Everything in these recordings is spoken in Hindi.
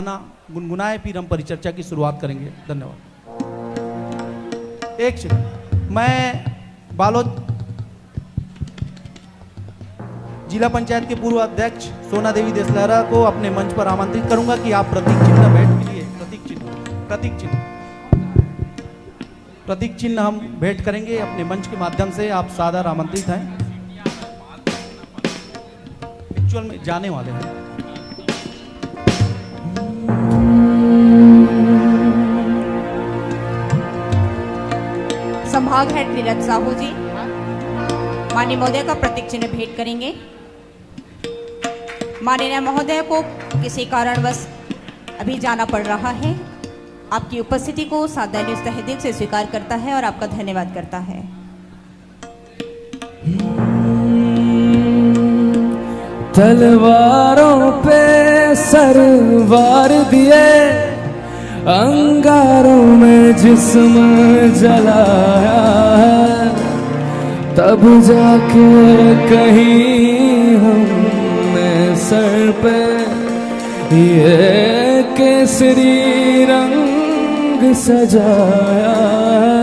गाना गुनगुनाए, फिर हम परिचर्चा की शुरुआत करेंगे। धन्यवाद। एक सेकंड, मैं बालोद जिला पंचायत के पूर्व अध्यक्ष सोना देवी देसलहरा को अपने मंच पर आमंत्रित करूंगा कि आप प्रतीक चिन्ह भेंट के लिए प्रतीक चिन्ह हम भेंट करेंगे अपने मंच के माध्यम से। आप सादर आमंत्रित हैं। एक्चुअल में जाने वाले हैं। संभाग हेड नीरज साहू जी माननीय महोदय का प्रतीक चिन्ह भेंट करेंगे। माननीय महोदय को किसी कारणवश अभी जाना पड़ रहा है। आपकी उपस्थिति को सादर तहे दिल से स्वीकार करता है और आपका धन्यवाद करता है। तलवारों पे सरवार दिए, अंगारों में जिस्म जलाया है, तब जाके कहीं हमने सर पे ये केसरी रंग सजाया है।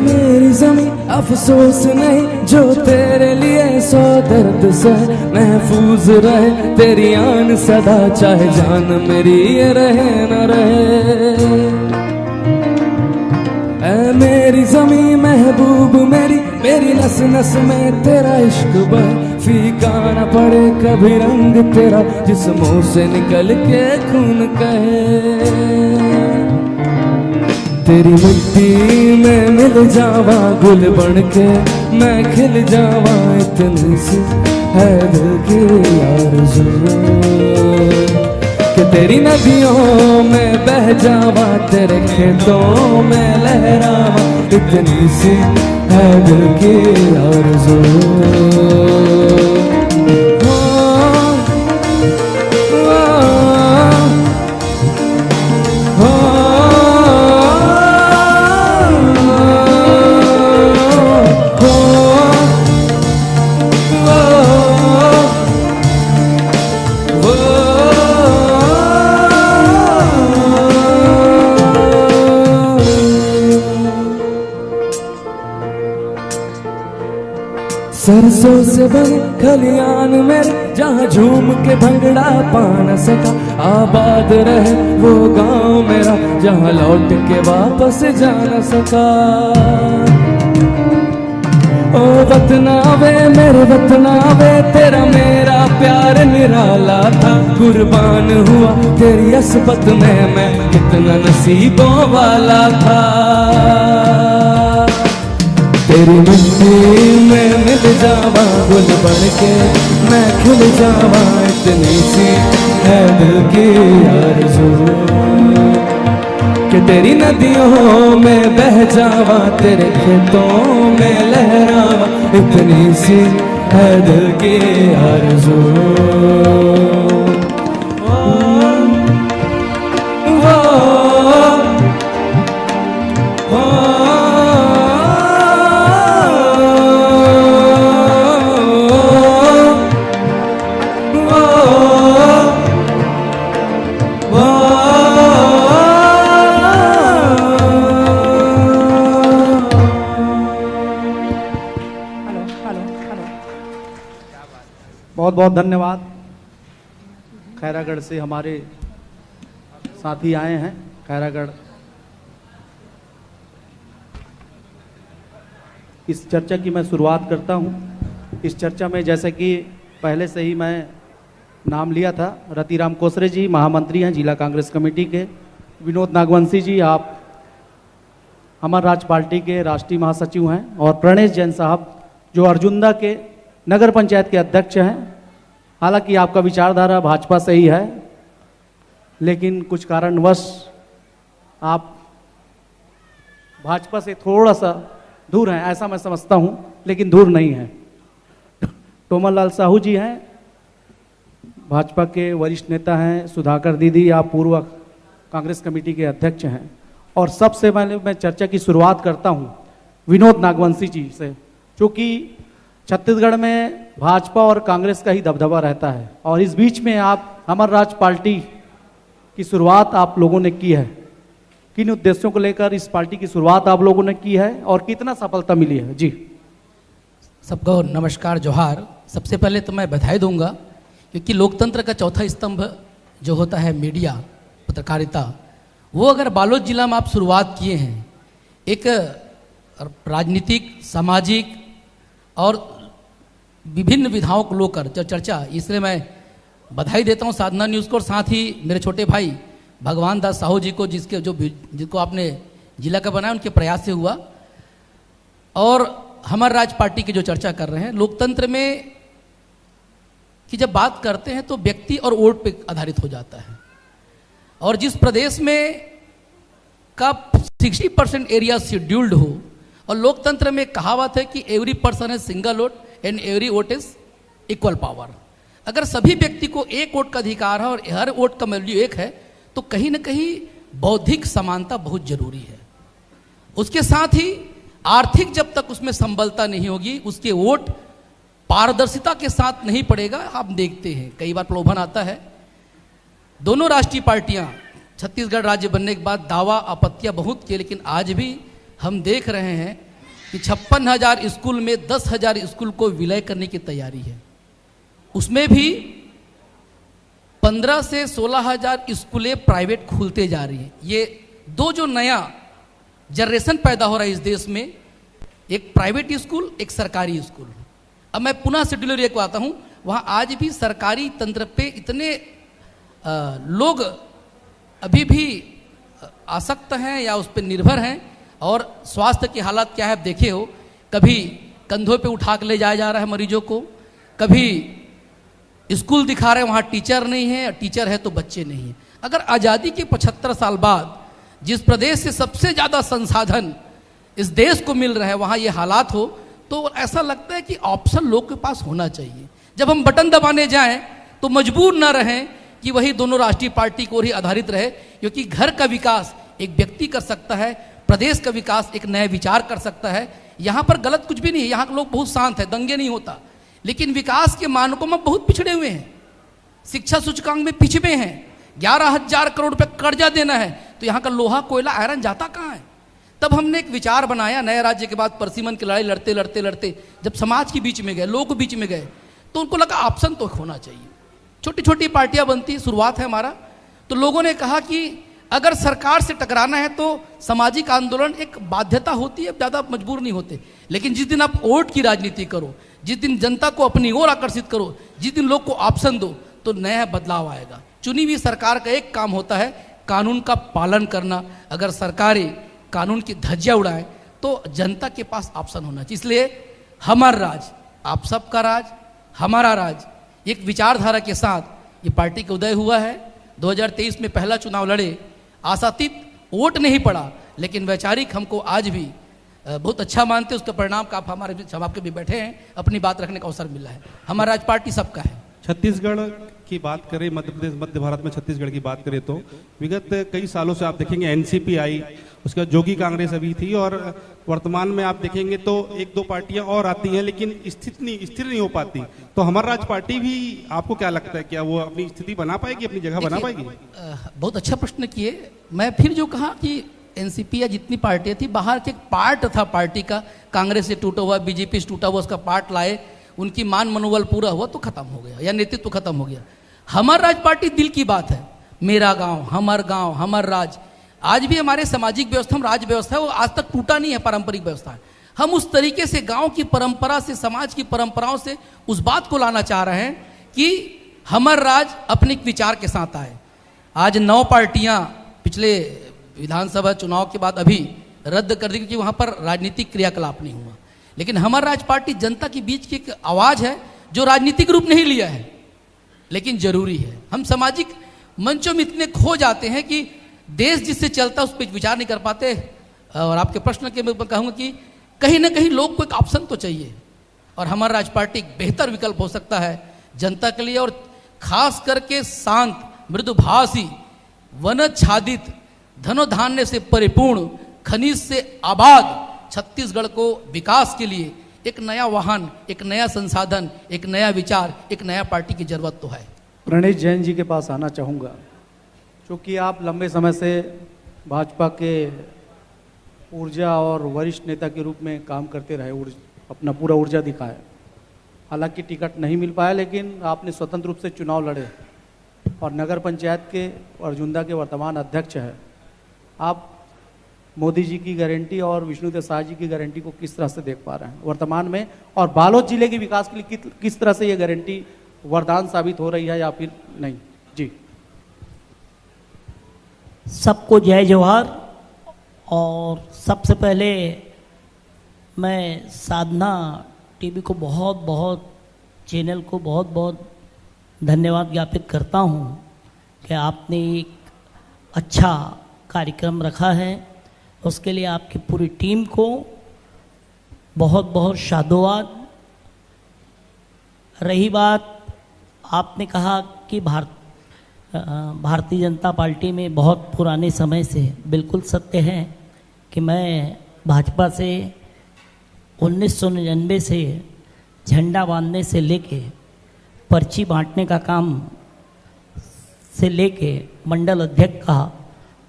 मेरी ज़मीं अफसोस नहीं जो तेरे लिए सौ दर्द से महफूज रहे, तेरी आन सदा चाहे जान मेरी ये रहे न रहे। ऐ मेरी ज़मीं महबूब मेरी नस नस में तेरा इश्क बहे, फीका न पड़े कभी रंग तेरा जिस्मों से निकल के खून कहे। तेरी मिट्टी में मिल जावा गुल बन के मैं खिल जावा, इतनी सी है दिल की आरज़ू कि तेरी नदियों में बह जावा, तेरे खेतों में लहरावा, इतनी सी है दिल की आरज़ू। सरसों से बने खलियान मेरे जहाँ झूम के भंगड़ा पा न सका, आबाद रहे वो गांव मेरा जहाँ लौट के वापस जा न सका। ओ वतना वे मेरे वतना वे तेरा मेरा प्यार निराला था, कुर्बान हुआ तेरी अस्पत में मैं कितना नसीबों वाला था। तेरी मिट्टी में मिल जावा गुल बन के मैं खिल जावा, इतनी सी है दिल की आरज़ू कि तेरी नदियों में बह जावा, तेरे खेतों में लहरावा, इतनी सी है दिल की आरज़ू। बहुत बहुत धन्यवाद। खैरागढ़ से हमारे साथी आए हैं। खैरागढ़ इस चर्चा की मैं शुरुआत करता हूं। इस चर्चा में जैसे कि पहले से ही मैं नाम लिया था, रतिराम कोसरे जी महामंत्री हैं जिला कांग्रेस कमेटी के, विनोद नागवंशी जी आप अमर राज पार्टी के राष्ट्रीय महासचिव हैं, और प्रणेश जैन साहब जो अर्जुंदा के नगर पंचायत के अध्यक्ष हैं। हालांकि आपका विचारधारा भाजपा से ही है, लेकिन कुछ कारणवश आप भाजपा से थोड़ा सा दूर हैं, ऐसा मैं समझता हूं, लेकिन दूर नहीं है। तोमर लाल साहू जी हैं, भाजपा के वरिष्ठ नेता हैं। सुधाकर दीदी, आप पूर्व कांग्रेस कमेटी के अध्यक्ष हैं। और सबसे पहले मैं चर्चा की शुरुआत करता हूं विनोद नागवंशी जी से, क्योंकि छत्तीसगढ़ में भाजपा और कांग्रेस का ही दबदबा रहता है, और इस बीच में आप अमर राज पार्टी की शुरुआत आप लोगों ने की है। किन उद्देश्यों को लेकर इस पार्टी की शुरुआत आप लोगों ने की है और कितना सफलता मिली है? जी। सबको नमस्कार, जोहार। सबसे पहले तो मैं बधाई दूंगा, क्योंकि लोकतंत्र का चौथा स्तंभ जो होता है मीडिया, पत्रकारिता, वो अगर बालोद जिला में आप शुरुआत किए हैं एक राजनीतिक, सामाजिक और विभिन्न विधाओं को लेकर जो चर्चा, इसलिए मैं बधाई देता हूं साधना न्यूज़ को, और साथ ही मेरे छोटे भाई भगवान दास साहू जी को, जिनको आपने जिला का बनाया, उनके प्रयास से हुआ। और हमार राज पार्टी की जो चर्चा कर रहे हैं, लोकतंत्र में कि जब बात करते हैं तो व्यक्ति और वोट पे आधारित हो जाता है। और जिस प्रदेश में का 60% एरिया शेड्यूल्ड हो, और लोकतंत्र में कहावत है कि एवरी पर्सन है single vote and every vote is equal power. अगर सभी व्यक्ति को एक वोट का अधिकार है और हर वोट का वैल्यू एक है, तो कहीं ना कहीं बौद्धिक समानता बहुत जरूरी है। उसके साथ ही आर्थिक जब तक उसमें संबलता नहीं होगी, उसके वोट पारदर्शिता के साथ नहीं पड़ेगा। आप देखते हैं कई बार प्रलोभन आता है। दोनों राष्ट्रीय पार्टियां छत्तीसगढ़ राज्य बनने के बाद दावा आपत्तियां बहुत किए, लेकिन आज भी हम देख रहे हैं कि 56,000 स्कूल में 10,000 स्कूल को विलय करने की तैयारी है। उसमें भी 15 से 16,000 स्कूलें प्राइवेट खुलते जा रही हैं। ये दो जो नया जनरेशन पैदा हो रहा है इस देश में, एक प्राइवेट स्कूल, एक सरकारी स्कूल। अब मैं पुनः शेड्यूल एरिया को आता हूं, वहां आज भी सरकारी तंत्र पे इतने लोग अभी भी आसक्त हैं या उस पर निर्भर हैं। और स्वास्थ्य की हालत क्या है आप देखे हो, कभी कंधों पे उठा के ले जाया जा रहा है मरीजों को, कभी स्कूल दिखा रहे हैं वहाँ टीचर नहीं है, टीचर है तो बच्चे नहीं है। अगर आज़ादी के 75 साल बाद जिस प्रदेश से सबसे ज़्यादा संसाधन इस देश को मिल रहा है वहाँ ये हालात हो, तो ऐसा लगता है कि ऑप्शन लोग के पास होना चाहिए। जब हम बटन दबाने जाएं तो मजबूर ना रहें कि वही दोनों राष्ट्रीय पार्टी को ही आधारित रहे, क्योंकि घर का विकास एक व्यक्ति कर सकता है, प्रदेश का विकास एक नया विचार कर सकता है। यहाँ पर गलत कुछ भी नहीं है, यहाँ के लोग बहुत शांत है, दंगे नहीं होता, लेकिन विकास के मानकों में बहुत पिछड़े हुए हैं। शिक्षा सूचकांक में पिछड़े हैं। 11,000 करोड़ रुपए कर्जा देना है, तो यहाँ का लोहा कोयला आयरन जाता कहाँ है? तब हमने एक विचार बनाया, नए राज्य के बाद परसिमन की लड़ाई लड़ते लड़ते लड़ते जब समाज के बीच में गए, लोगों के बीच में गए, तो उनको लगा ऑप्शन तो होना चाहिए। छोटी छोटी पार्टियां बनती, शुरुआत है हमारा। तो लोगों ने कहा कि अगर सरकार से टकराना है तो सामाजिक आंदोलन एक बाध्यता होती है, ज़्यादा मजबूर नहीं होते। लेकिन जिस दिन आप वोट की राजनीति करो, जिस दिन जनता को अपनी ओर आकर्षित करो, जिस दिन लोग को ऑप्शन दो, तो नया बदलाव आएगा। चुनी हुई सरकार का एक काम होता है कानून का पालन करना। अगर सरकारें कानून की धज्जियां उड़ाएं तो जनता के पास ऑप्शन होना चाहिए। इसलिए हमारा राज, आप सबका राज, हमारा राज, एक विचारधारा के साथ ये पार्टी का उदय हुआ है। 2023 में पहला चुनाव लड़े, आशातीत वोट नहीं पड़ा, लेकिन वैचारिक हमको आज भी बहुत अच्छा मानते। उसका परिणाम का आप हमारे बीच आपके भी बैठे हैं, अपनी बात रखने का अवसर मिला है। हमारा राज पार्टी सबका है। छत्तीसगढ़ की बात करें, मध्य प्रदेश, मध्य भारत में छत्तीसगढ़ की बात करें तो विगत कई सालों से आप देखेंगे एनसीपी आई, उसके बाद जोगी कांग्रेस अभी थी, और वर्तमान में आप देखेंगे तो एक दो पार्टियां और आती हैं, लेकिन स्थिर नहीं हो पाती। तो हमारा राज पार्टी भी, आपको क्या लगता है, क्या वो अपनी स्थिति बना पाएगी, अपनी जगह बना पाएगी? बहुत अच्छा प्रश्न किए। मैं फिर जो कहा कि एनसीपी या जितनी पार्टियां थी, बाहर के एक पार्ट था पार्टी का, कांग्रेस से टूटा हुआ, बीजेपी से टूटा हुआ, उसका पार्ट लाए, उनकी मान मनोबल पूरा हुआ तो खत्म हो गया, या नेतृत्व खत्म हो गया। हमार राज पार्टी दिल की बात है। मेरा गांव, हमार राज। आज भी हमारे सामाजिक व्यवस्था, हम राज व्यवस्था है, वो आज तक टूटा नहीं है, पारंपरिक व्यवस्था है। हम उस तरीके से गांव की परंपरा से, समाज की परंपराओं से उस बात को लाना चाह रहे हैं कि हमार राज अपने विचार के साथ आए। आज 9 पार्टियां पिछले विधानसभा चुनाव के बाद अभी रद्द कर दी, क्योंकि वहां पर राजनीतिक क्रियाकलाप नहीं हुआ। लेकिन हमारा राज पार्टी जनता के बीच की एक आवाज है जो राजनीतिक रूप नहीं लिया है, लेकिन जरूरी है। हम सामाजिक मंचों में इतने खो जाते हैं कि देश जिससे चलता उस पर विचार नहीं कर पाते। और आपके प्रश्न के मैं कहूँगा कि कहीं ना कहीं लोग को एक ऑप्शन तो चाहिए, और हमारा राज पार्टी एक बेहतर विकल्प हो सकता है जनता के लिए, और खास करके शांत मृदुभाषी वनच्छादित धनोधान्य से परिपूर्ण खनिज से आबाद छत्तीसगढ़ को विकास के लिए एक नया वाहन, एक नया संसाधन, एक नया विचार, एक नया पार्टी की जरूरत तो है। प्रणीत जैन जी के पास आना चाहूँगा, क्योंकि आप लंबे समय से भाजपा के ऊर्जा और वरिष्ठ नेता के रूप में काम करते रहे, अपना पूरा ऊर्जा दिखाया। हालांकि टिकट नहीं मिल पाया, लेकिन आपने स्वतंत्र रूप से चुनाव लड़े और नगर पंचायत के अर्जुंदा के वर्तमान अध्यक्ष हैं। आप मोदी जी की गारंटी और विष्णुदेव साय जी की गारंटी को किस तरह से देख पा रहे हैं वर्तमान में, और बालोद जिले के विकास के लिए किस तरह से ये गारंटी वरदान साबित हो रही है या फिर नहीं? जी। सबको जय जवाहर। और सबसे पहले मैं साधना टीवी को बहुत बहुत, चैनल को बहुत बहुत धन्यवाद ज्ञापित करता हूँ कि आपने एक अच्छा कार्यक्रम रखा है। उसके लिए आपकी पूरी टीम को बहुत बहुत साधुवाद। रही बात, आपने कहा कि भारतीय जनता पार्टी में बहुत पुराने समय से, बिल्कुल सत्य है कि मैं भाजपा से 1999 से झंडा बांधने से लेके पर्ची बांटने का काम से लेके मंडल अध्यक्ष का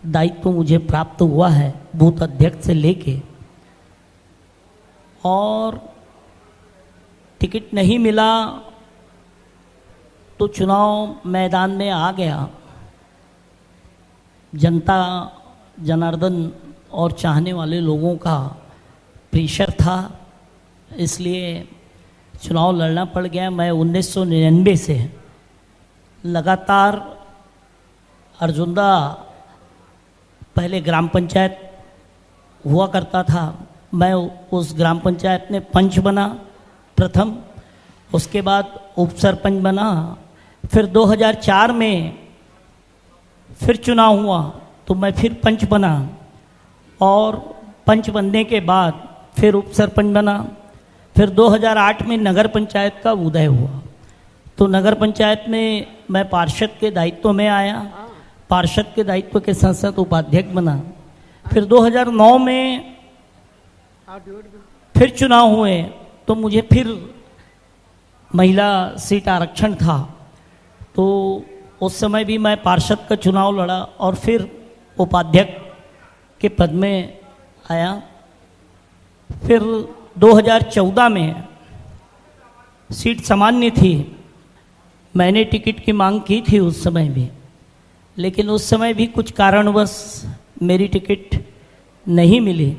दायित्व मुझे प्राप्त हुआ है, बूथ अध्यक्ष से लेके, और टिकट नहीं मिला तो चुनाव मैदान में आ गया। जनता जनार्दन और चाहने वाले लोगों का प्रेशर था, इसलिए चुनाव लड़ना पड़ गया। मैं 1999 से लगातार अर्जुंदा, पहले ग्राम पंचायत हुआ करता था, मैं उस ग्राम पंचायत में पंच बना प्रथम, उसके बाद उप सरपंच बना, फिर 2004 में फिर चुनाव हुआ तो मैं फिर पंच बना, और पंच बनने के बाद फिर उप सरपंच बना। फिर 2008 में नगर पंचायत का उदय हुआ, तो नगर पंचायत में मैं पार्षद के दायित्व में आया, पार्षद के दायित्व के साथ साथ उपाध्यक्ष बना। फिर 2009 में फिर चुनाव हुए तो मुझे फिर महिला सीट आरक्षण था, तो उस समय भी मैं पार्षद का चुनाव लड़ा और फिर उपाध्यक्ष के पद में आया। फिर 2014 में सीट सामान्य थी, मैंने टिकट की मांग की थी उस समय भी, लेकिन उस समय भी कुछ कारणवश मेरी टिकट नहीं मिली,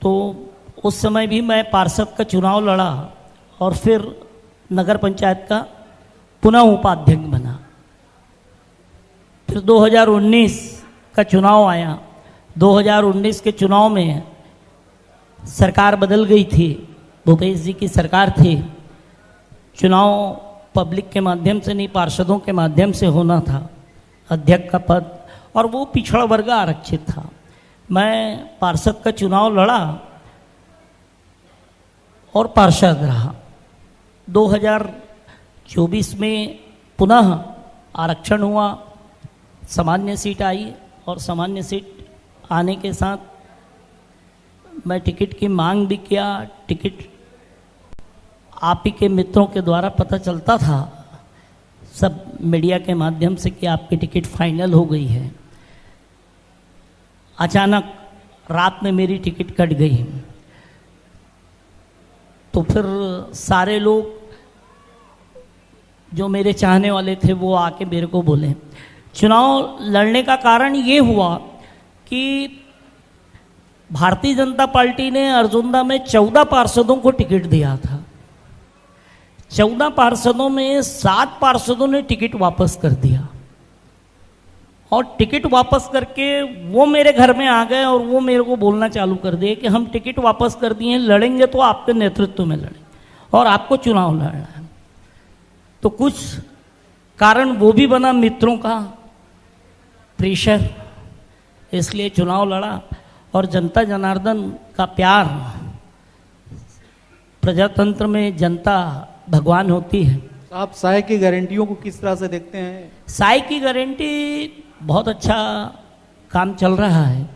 तो उस समय भी मैं पार्षद का चुनाव लड़ा और फिर नगर पंचायत का पुनः उपाध्यक्ष बना। फिर 2019 का चुनाव आया, 2019 के चुनाव में सरकार बदल गई थी, भूपेश जी की सरकार थी, चुनाव पब्लिक के माध्यम से नहीं पार्षदों के माध्यम से होना था, अध्यक्ष का पद, और वो पिछड़ा वर्ग आरक्षित था। मैं पार्षद का चुनाव लड़ा और पार्षद रहा। 2024 में पुनः आरक्षण हुआ, सामान्य सीट आई, और सामान्य सीट आने के साथ मैं टिकट की मांग भी किया। टिकट आप ही के मित्रों के द्वारा पता चलता था, सब मीडिया के माध्यम से, कि आपकी टिकट फाइनल हो गई है। अचानक रात में मेरी टिकट कट गई, तो फिर सारे लोग जो मेरे चाहने वाले थे वो आके मेरे को बोले। चुनाव लड़ने का कारण ये हुआ कि भारतीय जनता पार्टी ने अर्जुंदा में 14 पार्षदों को टिकट दिया था। 14 पार्षदों में 7 पार्षदों ने टिकट वापस कर दिया, और टिकट वापस करके वो मेरे घर में आ गए और वो मेरे को बोलना चालू कर दिए कि हम टिकट वापस कर दिए, लड़ेंगे तो आपके नेतृत्व में लड़ेंगे और आपको चुनाव लड़ना है। तो कुछ कारण वो भी बना मित्रों का प्रेशर इसलिए चुनाव लड़ा और जनता जनार्दन का प्यार, प्रजातंत्र में जनता भगवान होती है। आप साय की गारंटियों को किस तरह से देखते हैं? साय की गारंटी बहुत अच्छा काम चल रहा है।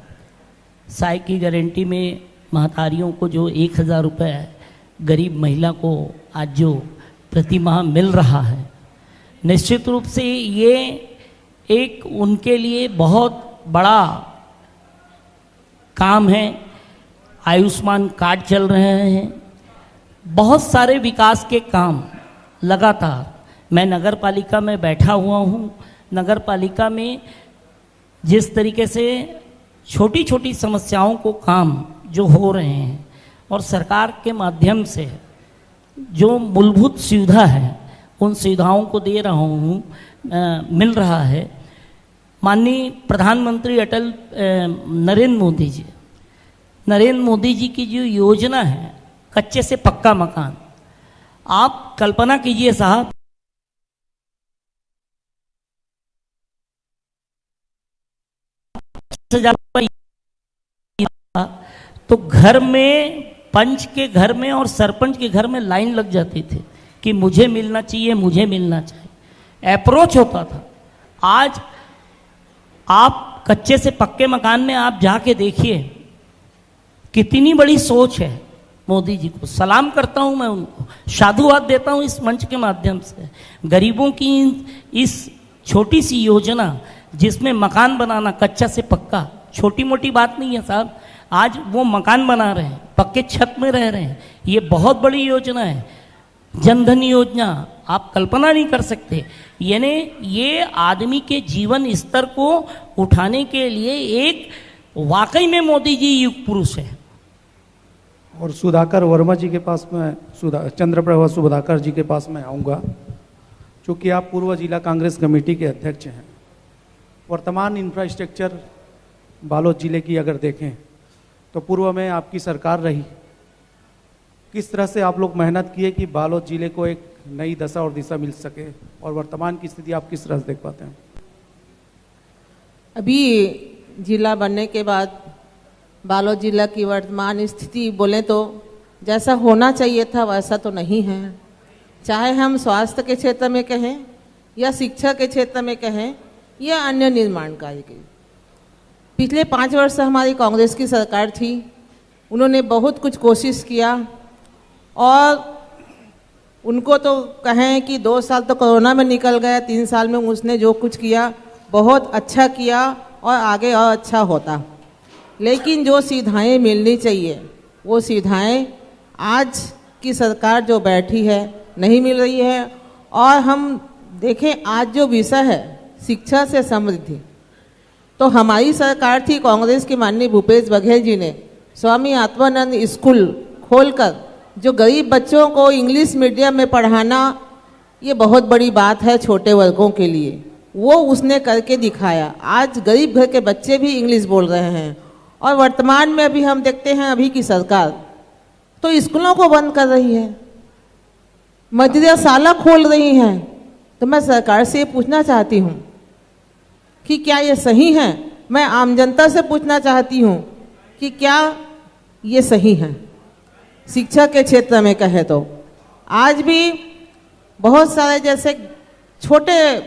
साय की गारंटी में महतारियों को जो 1000 रुपये गरीब महिला को आज जो प्रति माह मिल रहा है, निश्चित रूप से ये एक उनके लिए बहुत बड़ा काम है। आयुष्मान कार्ड चल रहे हैं, बहुत सारे विकास के काम लगातार। मैं नगर पालिका में बैठा हुआ हूँ। नगर पालिका में जिस तरीके से छोटी छोटी समस्याओं को काम जो हो रहे हैं और सरकार के माध्यम से जो मूलभूत सुविधा है उन सुविधाओं को दे रहा हूँ, मिल रहा है। माननीय प्रधानमंत्री नरेंद्र मोदी जी की जो योजना है कच्चे से पक्का मकान, आप कल्पना कीजिए साहब, तो घर में पंच के घर में और सरपंच के घर में लाइन लग जाती थी कि मुझे मिलना चाहिए, मुझे मिलना चाहिए। अप्रोच होता था। आज आप कच्चे से पक्के मकान में आप जाके देखिए, कितनी बड़ी सोच है। मोदी जी को सलाम करता हूं, मैं उनको साधुवाद देता हूं इस मंच के माध्यम से। गरीबों की इस छोटी सी योजना जिसमें मकान बनाना कच्चा से पक्का छोटी मोटी बात नहीं है साहब। आज वो मकान बना रहे हैं, पक्के छत में रह रहे हैं, ये बहुत बड़ी योजना है। जनधन योजना आप कल्पना नहीं कर सकते। यानी ये आदमी के जीवन स्तर को उठाने के लिए एक वाकई में मोदी जी युग पुरुष है। और सुधाकर वर्मा जी के पास में, चंद्रप्रभा सुधाकर जी के पास में आऊँगा, चूँकि आप पूर्व जिला कांग्रेस कमेटी के अध्यक्ष हैं। वर्तमान इंफ्रास्ट्रक्चर बालोद जिले की अगर देखें तो पूर्व में आपकी सरकार रही, किस तरह से आप लोग मेहनत किए कि बालोद जिले को एक नई दशा और दिशा मिल सके, और वर्तमान की स्थिति आप किस तरह से देख पाते हैं? अभी जिला बनने के बाद बालोद जिला की वर्तमान स्थिति बोलें तो जैसा होना चाहिए था वैसा तो नहीं है। चाहे हम स्वास्थ्य के क्षेत्र में कहें या शिक्षा के क्षेत्र में कहें या अन्य निर्माण कार्य के। पिछले 5 वर्ष से हमारी कांग्रेस की सरकार थी, उन्होंने बहुत कुछ कोशिश किया, और उनको तो कहें कि 2 साल तो कोरोना में निकल गया, 3 साल में उसने जो कुछ किया बहुत अच्छा किया और आगे और अच्छा होता। लेकिन जो सुविधाएं मिलनी चाहिए वो सुविधाएं आज की सरकार जो बैठी है नहीं मिल रही है। और हम देखें आज जो विषय है शिक्षा से समृद्धि, तो हमारी सरकार थी कांग्रेस की, माननीय भूपेश बघेल जी ने स्वामी आत्मानंद स्कूल खोलकर जो गरीब बच्चों को इंग्लिश मीडियम में पढ़ाना, ये बहुत बड़ी बात है छोटे वर्गों के लिए, वो उसने करके दिखाया। आज गरीब घर के बच्चे भी इंग्लिश बोल रहे हैं। और वर्तमान में अभी हम देखते हैं अभी की सरकार तो स्कूलों को बंद कर रही है, मदरसा खोल रही है। तो मैं सरकार से ये पूछना चाहती हूँ कि क्या ये सही है? मैं आम जनता से पूछना चाहती हूँ कि क्या ये सही है? शिक्षा के क्षेत्र में कहे तो आज भी बहुत सारे जैसे छोटे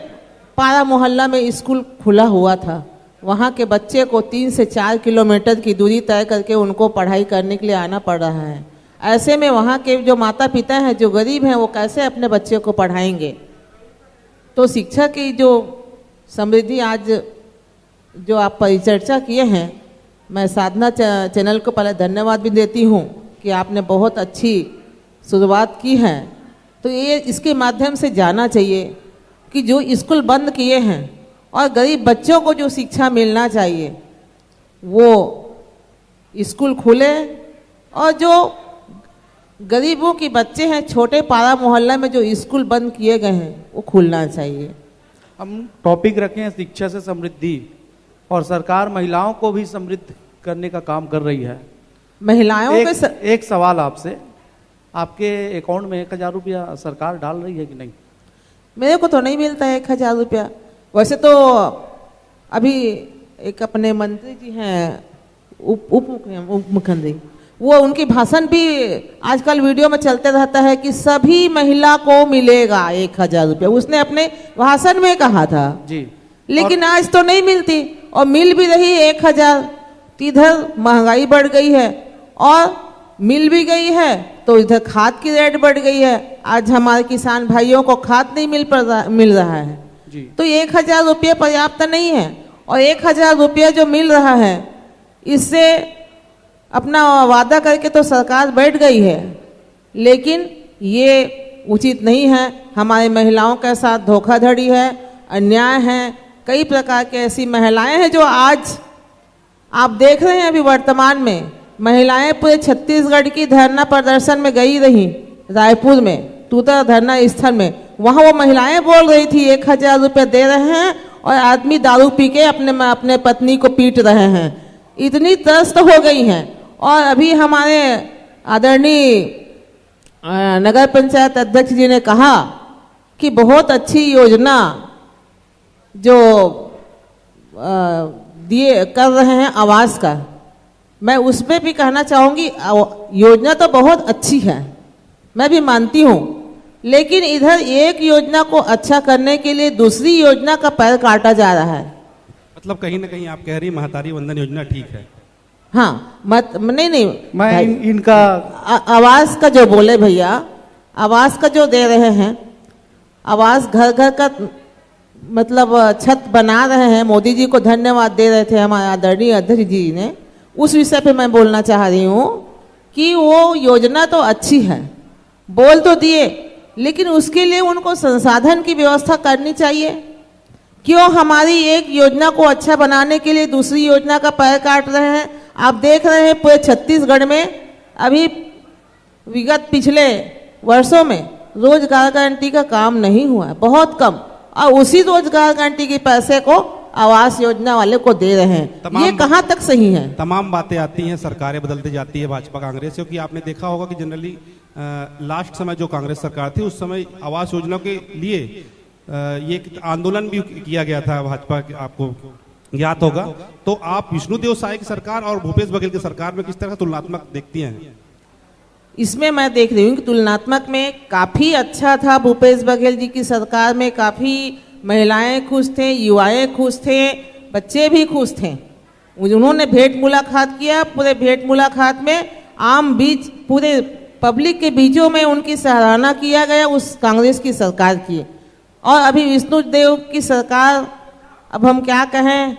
पारा मोहल्ला में स्कूल खुला हुआ था, वहाँ के बच्चे को 3 से 4 किलोमीटर की दूरी तय करके उनको पढ़ाई करने के लिए आना पड़ रहा है। ऐसे में वहाँ के जो माता पिता हैं जो गरीब हैं वो कैसे अपने बच्चे को पढ़ाएंगे? तो शिक्षा की जो समृद्धि आज जो आप परिचर्चा किए हैं, मैं साधना चैनल को पहले धन्यवाद भी देती हूँ कि आपने बहुत अच्छी शुरुआत की है। तो ये इसके माध्यम से जाना चाहिए कि जो स्कूल बंद किए हैं और गरीब बच्चों को जो शिक्षा मिलना चाहिए वो स्कूल खुले, और जो गरीबों के बच्चे हैं छोटे पारा मोहल्ला में जो स्कूल बंद किए गए हैं वो खुलना चाहिए। हम टॉपिक रखे हैं शिक्षा से समृद्धि, और सरकार महिलाओं को भी समृद्ध करने का काम कर रही है। महिलाओं एक सवाल आपसे, आपके अकाउंट में 1000 रुपया सरकार डाल रही है कि नहीं? मेरे को तो नहीं मिलता है 1000 रुपया। वैसे तो अभी एक अपने मंत्री जी हैं उप मुख्यमंत्री, वो उनकी भाषण भी आजकल वीडियो में चलते रहता है कि सभी महिला को मिलेगा 1000 रुपये, उसने अपने भाषण में कहा था जी। लेकिन आज तो नहीं मिलती, और मिल भी रही 1000। तो इधर महंगाई बढ़ गई है और मिल भी गई है तो इधर खाद की रेट बढ़ गई है। आज हमारे किसान भाइयों को खाद नहीं मिल रहा है जी। तो 1000 रुपये पर्याप्त नहीं है, और 1000 रुपये जो मिल रहा है इससे अपना वादा करके तो सरकार बैठ गई है, लेकिन ये उचित नहीं है। हमारी महिलाओं के साथ धोखाधड़ी है, अन्याय है। कई प्रकार की ऐसी महिलाएं हैं जो आज आप देख रहे हैं, अभी वर्तमान में महिलाएं पूरे छत्तीसगढ़ की धरना प्रदर्शन में गई रही, रायपुर में टूटा धरना स्थल में, वहां वो महिलाएं बोल रही थी 1000 रुपये दे रहे हैं और आदमी दारू पी के अपने पत्नी को पीट रहे हैं। इतनी त्रस्त हो गई हैं। और अभी हमारे आदरणीय नगर पंचायत अध्यक्ष जी ने कहा कि बहुत अच्छी योजना जो दिए कर रहे हैं आवास का, मैं उसमें भी कहना चाहूँगी योजना तो बहुत अच्छी है, मैं भी मानती हूँ, लेकिन इधर एक योजना को अच्छा करने के लिए दूसरी योजना का पैर काटा जा रहा है। मतलब कहीं ना कहीं आप कह रही महतारी वंदन योजना ठीक है? हाँ, नहीं मैं इनका आवास का जो बोले भैया, आवास का जो दे रहे हैं, आवास घर घर का मतलब छत बना रहे हैं, मोदी जी को धन्यवाद दे रहे थे हमारे आदरणीय अध्यक्ष जी ने, उस विषय पे मैं बोलना चाह रही हूँ कि वो योजना तो अच्छी है, बोल तो दिए, लेकिन उसके लिए उनको संसाधन की व्यवस्था करनी चाहिए। क्यों हमारी एक योजना को अच्छा बनाने के लिए दूसरी योजना का पैर काट रहे हैं? आप देख रहे हैं पूरे छत्तीसगढ़ में अभी विगत पिछले वर्षों में रोजगार गारंटी का काम नहीं हुआ है, बहुत कम, और उसी रोजगार गारंटी के पैसे को आवास योजना वाले को दे रहे हैं। ये कहाँ तक सही है? तमाम बातें आती हैं, सरकारें बदलती जाती है भाजपा कांग्रेस, क्योंकि आपने देखा होगा कि जनरली लास्ट समय जो कांग्रेस सरकार थी उस समय आवास योजना के लिए ये एक आंदोलन भी किया गया था भाजपा, आपको याद होगा। तो आप विष्णुदेव साय की सरकार और भूपेश बघेल की सरकार में किस तरह तुलनात्मक देखती हैं? इसमें मैं देख रही हूँ कि तुलनात्मक में काफी अच्छा था। भूपेश बघेल जी की सरकार में काफी महिलाएं खुश थे, युवाएं खुश थे, बच्चे भी खुश थे। उन्होंने भेंट मुलाकात किया, पूरे भेंट मुलाकात में आम बीच पूरे पब्लिक के बीचों में उनकी सराहना किया गया उस कांग्रेस की सरकार की। और अभी विष्णुदेव की सरकार, अब हम क्या कहें,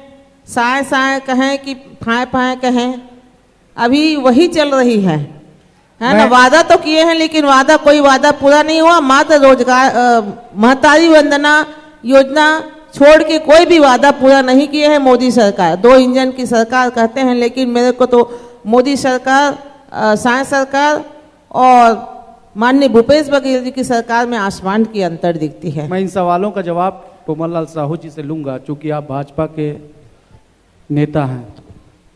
साय साय कहें कि फाय फाय कहें, अभी वही चल रही है ना। वादा तो किए हैं लेकिन कोई वादा पूरा नहीं हुआ। मात्र रोजगार महतारी वंदना योजना छोड़ के कोई भी वादा पूरा नहीं किए हैं मोदी सरकार। 2 इंजन की सरकार कहते हैं, लेकिन मेरे को तो मोदी सरकार, साय सरकार और माननीय भूपेश बघेल जी की सरकार में आसमान की अंतर दिखती है। मैं इन सवालों का जवाब पोमल साहू जी से लूंगा, चूंकि आप भाजपा के नेता हैं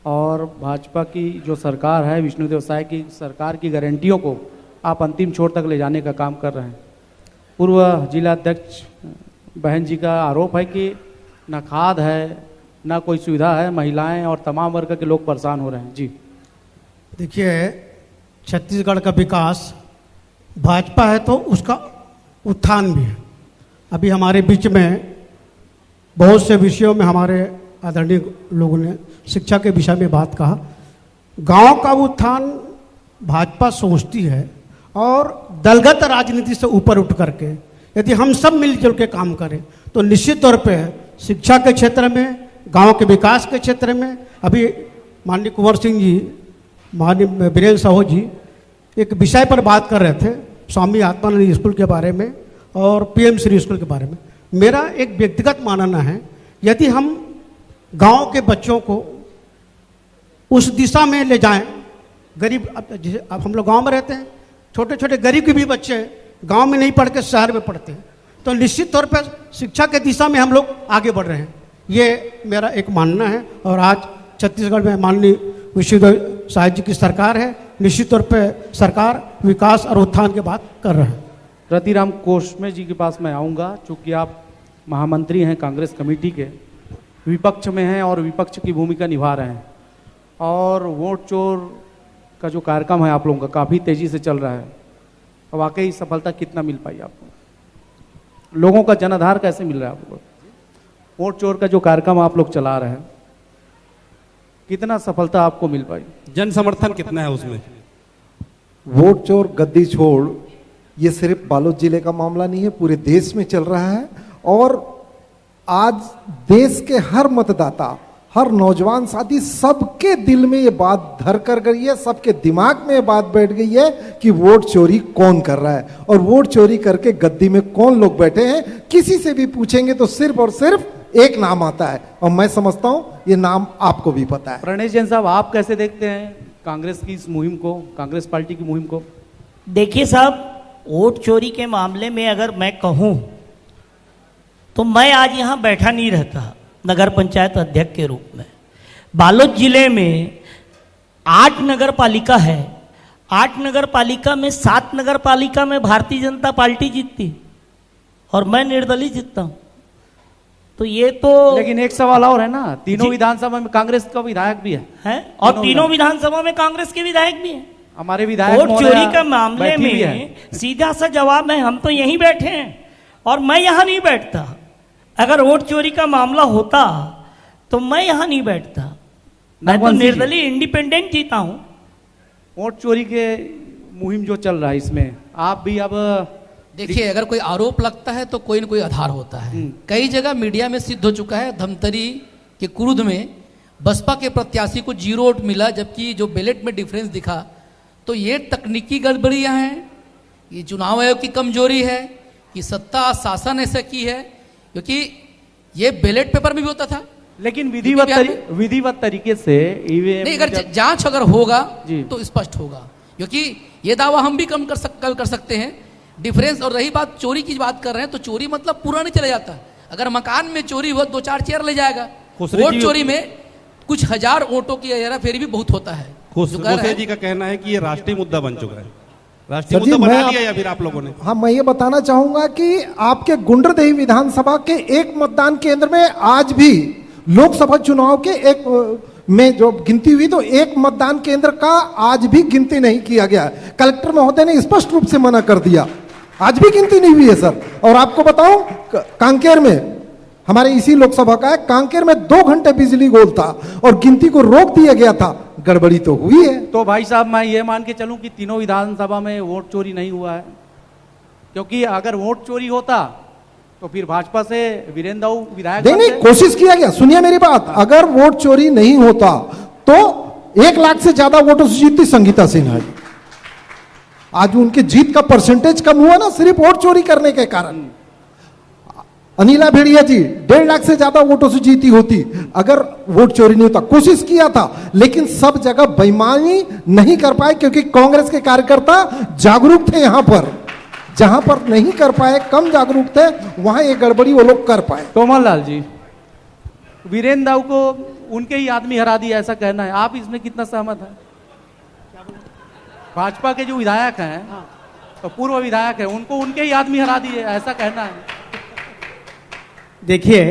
और भाजपा की जो सरकार है, विष्णुदेव साय की सरकार की गारंटियों को आप अंतिम छोर तक ले जाने का काम कर रहे हैं। पूर्व जिला अध्यक्ष बहन जी का आरोप है कि ना खाद है, ना कोई सुविधा है, महिलाएं और तमाम वर्ग के लोग परेशान हो रहे हैं। जी देखिए, छत्तीसगढ़ का विकास भाजपा है तो उसका उत्थान भी है। अभी हमारे बीच में बहुत से विषयों में हमारे आदरणीय लोगों ने शिक्षा के विषय में बात कहा। गांव का उत्थान भाजपा सोचती है और दलगत राजनीति से ऊपर उठ करके यदि हम सब मिलजुल के काम करें तो निश्चित तौर पे शिक्षा के क्षेत्र में, गांव के विकास के क्षेत्र में, अभी माननीय कुंवर सिंह जी, माननीय वीरेंद्र साहू जी एक विषय पर बात कर रहे थे, स्वामी आत्मानंद स्कूल के बारे में और पीएम श्री स्कूल के बारे में। मेरा एक व्यक्तिगत मानना है, यदि हम गांव के बच्चों को उस दिशा में ले जाएं, गरीब, अब हम लोग गांव में रहते हैं, छोटे छोटे गरीब के भी बच्चे गांव में नहीं पढ़ के शहर में पढ़ते हैं, तो निश्चित तौर पर शिक्षा के दिशा में हम लोग आगे बढ़ रहे हैं। ये मेरा एक मानना है। और आज छत्तीसगढ़ में माननीय विष्णुदेव साय जी की सरकार है, निश्चित तौर पर सरकार विकास और उत्थान की बात कर रहे हैं। रतिराम कोशमे जी के पास मैं आऊँगा, चूँकि आप महामंत्री हैं कांग्रेस कमेटी के। विपक्ष में हैं और विपक्ष की भूमिका निभा रहे हैं, और वोट चोर का जो कार्यक्रम है आप लोगों का काफ़ी तेज़ी से चल रहा है। वाकई सफलता कितना मिल पाई आपको? लोगों का जनाधार कैसे मिल रहा है आपको? वोट चोर का जो कार्यक्रम आप लोग चला रहे हैं, कितना सफलता आपको मिल पाई? जन समर्थन कितना है उसमें? वोट चोर गद्दी छोड़ ये सिर्फ बालोद जिले का मामला नहीं है, पूरे देश में चल रहा है। और आज देश के हर मतदाता, हर नौजवान साथी, सबके दिल में ये बात धर कर गई है, सबके दिमाग में ये बात बैठ गई है कि वोट चोरी कौन कर रहा है और वोट चोरी करके गद्दी में कौन लोग बैठे हैं। किसी से भी पूछेंगे तो सिर्फ और सिर्फ एक नाम आता है, और मैं समझता हूं ये नाम आपको भी पता है। प्रणेश जैन साहब, आप कैसे देखते हैं कांग्रेस की इस मुहिम को, कांग्रेस पार्टी की मुहिम को? देखिए साहब, वोट चोरी के मामले में अगर मैं कहूं तो मैं आज यहां बैठा नहीं रहता नगर पंचायत अध्यक्ष के रूप में। बालोद जिले में 8 नगर पालिका है, 8 नगर पालिका में 7 नगर पालिका में भारतीय जनता पार्टी जीतती और मैं निर्दलीय जीतता हूं। तो ये तो लेकिन एक सवाल और है ना, तीनों विधानसभा में कांग्रेस का विधायक भी है और तीनों विधानसभा में कांग्रेस के विधायक भी हैं। हमारे विधायक वोट महोदया चोरी का मामले बैठी भी है। में सीधा सा जवाब है, हम तो यहीं बैठे हैं और मैं यहां नहीं बैठता। अगर वोट चोरी का मामला होता तो मैं यहां नहीं बैठता, मैं तो निर्दलीय इंडिपेंडेंट जीता हूं। वोट चोरी के मुहिम जो चल रहा है, इसमें आप भी अब देखिए, अगर कोई आरोप लगता है तो कोई न कोई आधार होता है। कई जगह मीडिया में सिद्ध हो चुका है, धमतरी के कुरुद में बसपा के प्रत्याशी को 0 वोट मिला, जबकि जो बैलेट में डिफरेंस दिखा। तो ये तकनीकी गड़बड़ियां हैं, ये चुनाव आयोग की कमजोरी है, कि सत्ता शासन ऐसा की है, क्योंकि ये बैलेट पेपर में भी होता था। लेकिन विधिवत तरीके से नहीं, अगर जांच अगर होगा तो स्पष्ट होगा, क्योंकि ये दावा हम भी कल कर सकते हैं डिफरेंस। और रही बात चोरी की बात कर रहे हैं, तो चोरी मतलब पूरा नहीं चला जाता। अगर मकान में चोरी हुआ 2-4 चेयर ले जाएगा, वोट चोरी में कुछ हजार वोटों की हेराफेरी भी बहुत होता है। खोसरे जी का कहना है कि ये राष्ट्रीय मुद्दा बन चुका है। राष्ट्रीय मुद्दा बना लिया या फिर आप लोगों ने? हाँ, मैं ये बताना चाहूंगा कि आपके गुंडरदेही विधानसभा के एक मतदान केंद्र में आज भी लोकसभा चुनाव के एक में जो गिनती हुई, तो एक मतदान केंद्र का आज भी गिनती नहीं किया गया। कलेक्टर महोदय ने स्पष्ट रूप से मना कर दिया, आज भी गिनती नहीं हुई है सर। और आपको बताऊं, कांकेर में, हमारे इसी लोकसभा का है, कांकेर में 2 घंटे बिजली गोल था और गिनती को रोक दिया गया था। गड़बड़ी तो हुई है। तो भाई साहब, मैं ये मान के चलूं कि तीनों विधानसभा में वोट चोरी नहीं हुआ है, क्योंकि अगर वोट चोरी होता तो फिर भाजपा से वीरेंद्र दाऊ विधायक नहीं, कोशिश किया गया। सुनिए मेरी बात, अगर वोट चोरी नहीं होता तो 1 लाख से ज्यादा वोटों से जीतती संगीता सिन्हा जी। आज उनके जीत का परसेंटेज कम हुआ ना, सिर्फ वोट चोरी करने के कारण। अनिला भेड़िया जी 1.5 लाख से ज्यादा वोटों से जीती होती अगर वोट चोरी नहीं होता। कोशिश किया था, लेकिन सब जगह बेईमानी नहीं कर पाए, क्योंकि कांग्रेस के कार्यकर्ता जागरूक थे। यहां पर जहां पर नहीं कर पाए, कम जागरूक थे, वहां ये गड़बड़ी वो लोग कर पाए। तोमल लाल जी, वीरेंद्र दाऊ को उनके ही आदमी हरा दिया, ऐसा कहना है, आप इसमें कितना सहमत हैं? भाजपा के जो विधायक हैं, तो पूर्व विधायक हैं, उनको उनके ही आदमी हरा दिए, ऐसा कहना है। देखिए,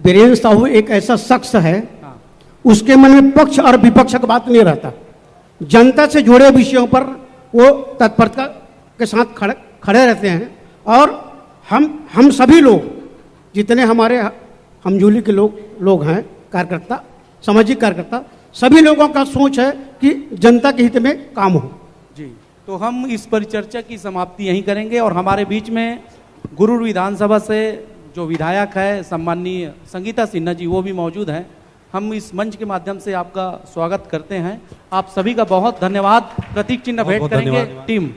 वीरेंद्र साहू एक ऐसा शख्स है, उसके मन में पक्ष और विपक्ष का बात नहीं रहता। जनता से जुड़े विषयों पर वो तत्परता के साथ खड़े रहते हैं। और हम सभी लोग, जितने हमारे हमजूली के लोग हैं, कार्यकर्ता, सामाजिक कार्यकर्ता, सभी लोगों का सोच है कि जनता के हित में काम हो। जी, तो हम इस परिचर्चा की समाप्ति यहीं करेंगे, और हमारे बीच में गुरूर विधानसभा से जो विधायक है सम्माननीय संगीता सिन्हा जी, वो भी मौजूद हैं। हम इस मंच के माध्यम से आपका स्वागत करते हैं। आप सभी का बहुत धन्यवाद। प्रतीक चिन्ह भेंट करेंगे टीम।